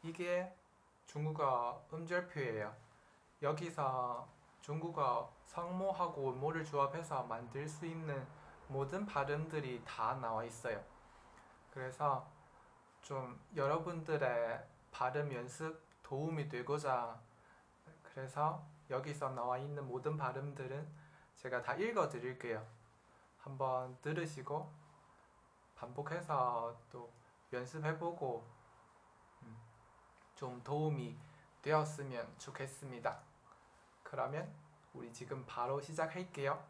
이게 중국어 음절표예요. 여기서 중국어 성모하고 모를 조합해서 만들 수 있는 모든 발음들이 다 나와 있어요. 그래서 좀 여러분들의 발음 연습 도움이 되고자, 그래서 여기서 나와 있는 모든 발음들은 제가 다 읽어 드릴게요. 한번 들으시고 반복해서 또 연습해보고 좀 도움이 되었으면 좋겠습니다. 그러면 우리 지금 바로 시작할게요.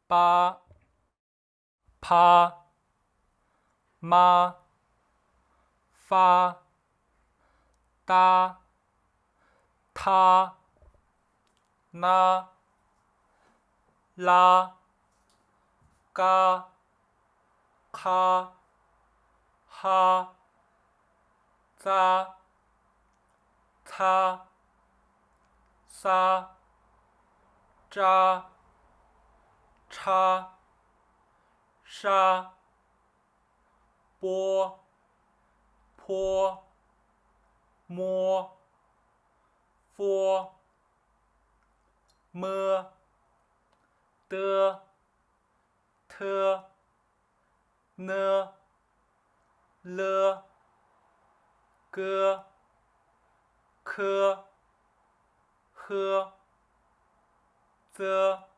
빠, 파, 마, 파, 따, 타, 나, 라, 까, 카, 하, 자, 차, 싸, 자, 차, 샤,波,坡,摸, 佛,么, 的, 特, 呢, 了, 个, 科, 呵, 则,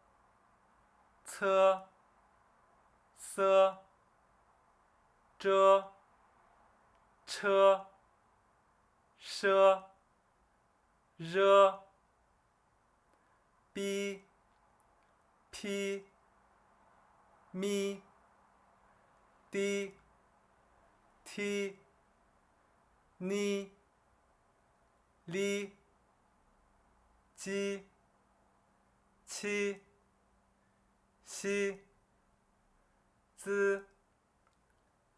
侧, 色, 遮, 车, 奢, 热, 逼, 批, 咪, 滴, 踢, 你, 哩, 鸡, 七, 西, 滋,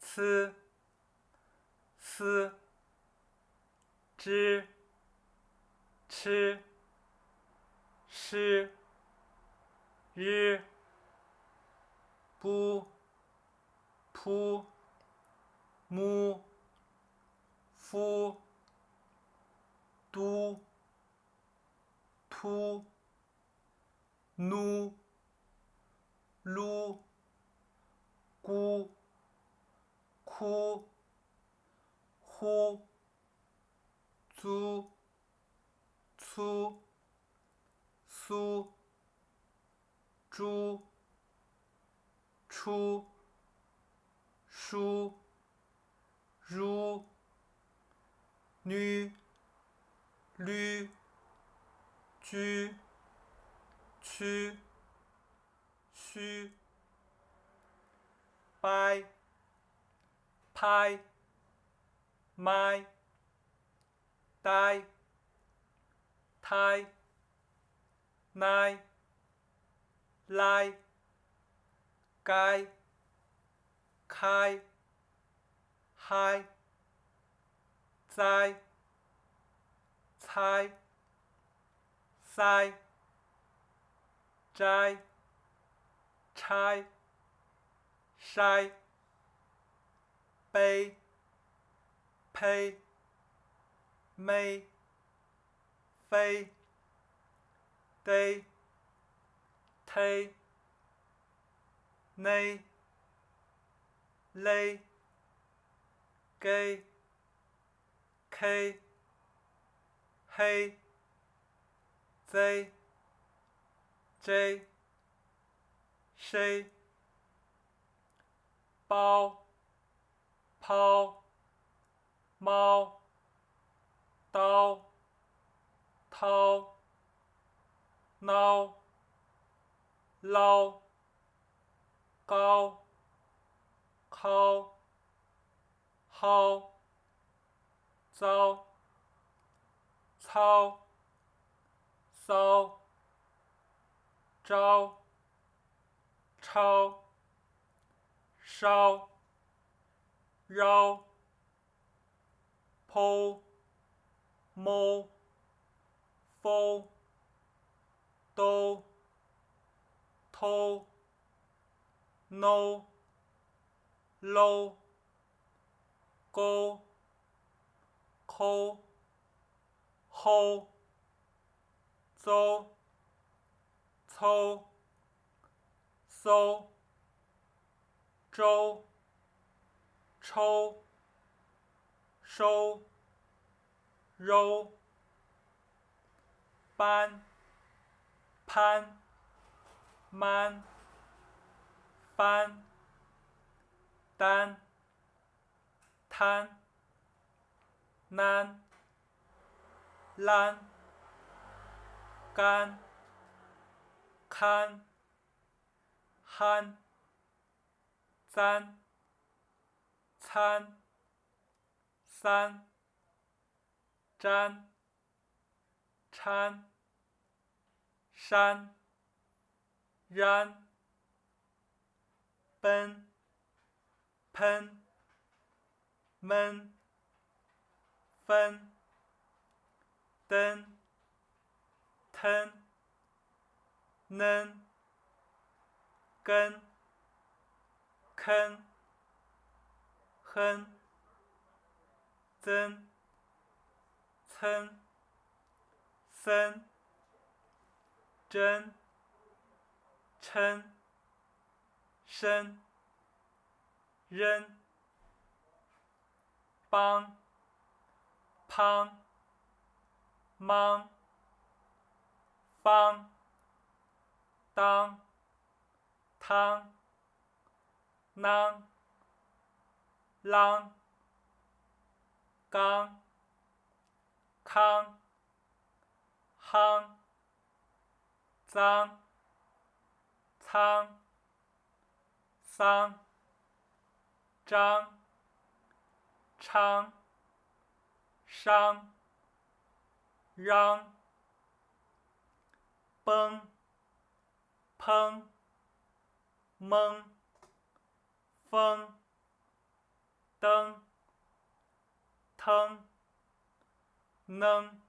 呲, 丝, 知, 吃, 诗, 日, 不, 扑, 木, 夫, 都, 突, nu, 撸, 咕, 哭, 呼, 租, 粗, 苏, 猪, 出, 书, 如, 女, 驴, 居, 区, 须, 掰, 拍, 麦, 呆, 胎, 奶, 来, 该, 开, 嗨, 栽, 猜, 塞, 摘, 拆, 筛, 杯, 胚, 妹, 飞, 逮, 忒, 内, 勒, 给, 开, 黑, 贼, 贼, 谁, 包, 抛, 猫, 刀, 掏, 孬, 捞, 高, 靠, 蒿, 糟, 操, 骚, 招, 抄, 烧, 绕, 剖, 谋, 否, 兜, 偷, no, 喽，勾，抠，吼，邹，凑，搜，周，抽，收，揉，搬，攀，蛮，翻，单，摊，难，烂，干，看，憨，簪，参，三，粘，掺，山，然，奔，喷，闷，分，登，腾，能，根，坑，哼，增，蹭，森，真，称，身，扔，帮，胖，忙，方，当，汤，囔，啷，刚，康，夯，脏，苍，桑，张，昌，商，嚷，崩，砰，蒙，风，灯，腾，能，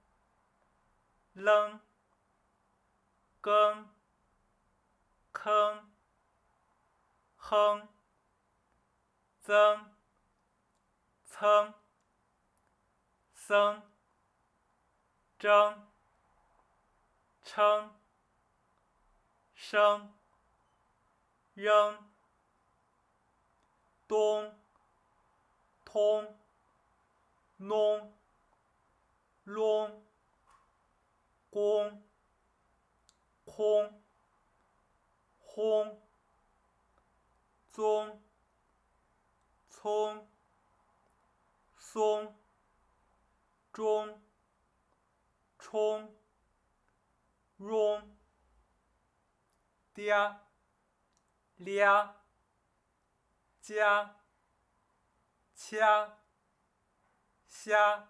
扔，更，坑，哼，增，蹭，僧，蒸，称，生，扔，东，通，弄，弄，公，空，轰，宗，葱，松，中，冲，翁，嗲，俩，加，掐，虾，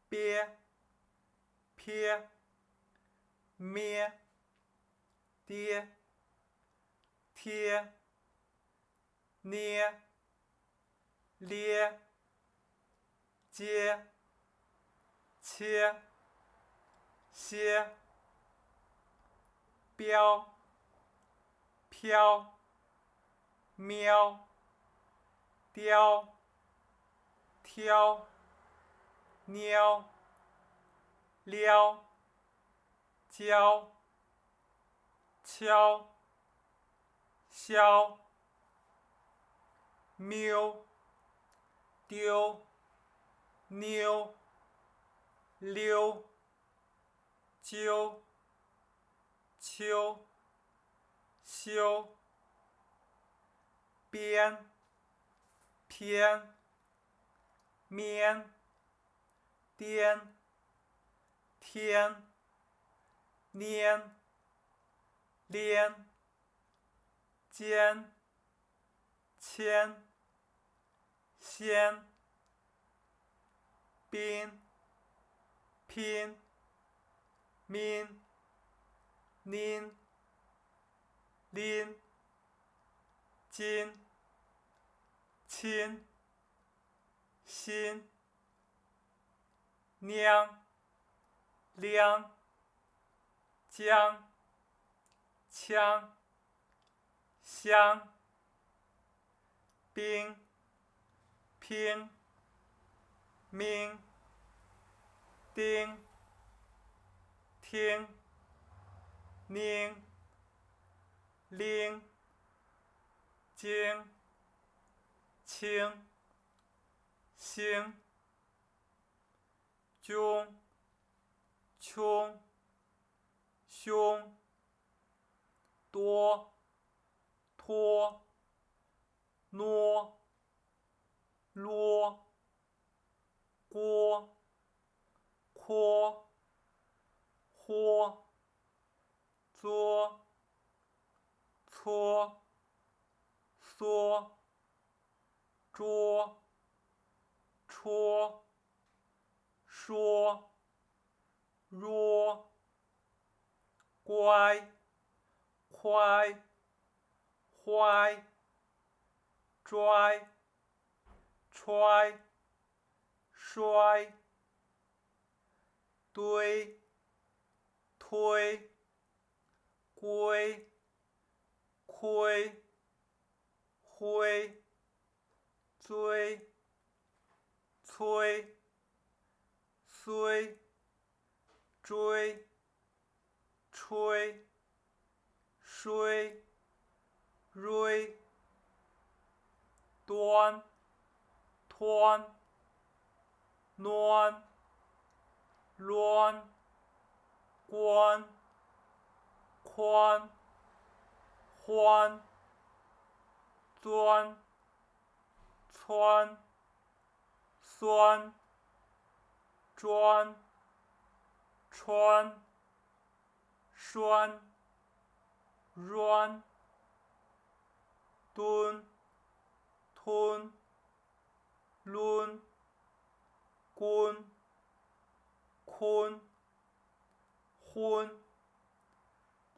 鳖，撇，咩，跌，贴，捏，咧，接，切，歇，标，飘，喵，雕，挑，喵，撩，教，敲，削，喵，丢，妞，溜，揪，秋，修，边，偏，面，颠，天，拈，连，肩，牵，先，宾，拼，min，nin，拎，金，亲，心，娘，亮，姜，枪，香，冰拼命丁听宁令经清兴中穷凶多托挪啰锅阔豁作搓缩捉戳说若乖快坏拽揣摔堆推归亏灰追催虽追吹衰锐端湍暖乱关宽欢钻窜酸专川栓软蹲吞抡滚坤昏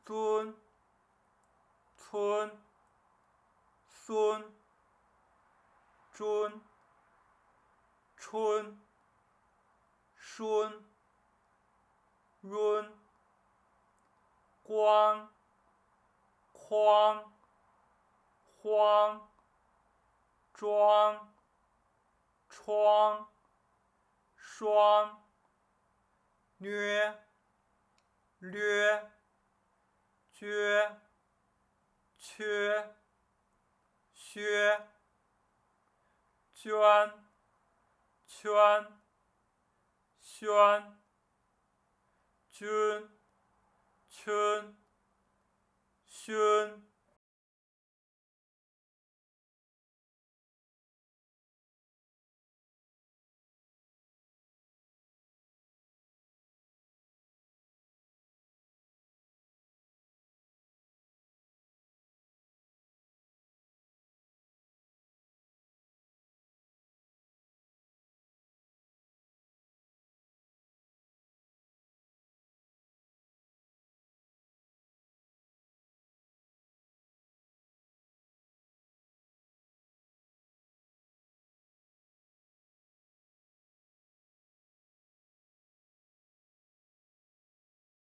尊村孙尊春孙润光框荒装窗双虐略撅缺削捐圈宣君群勋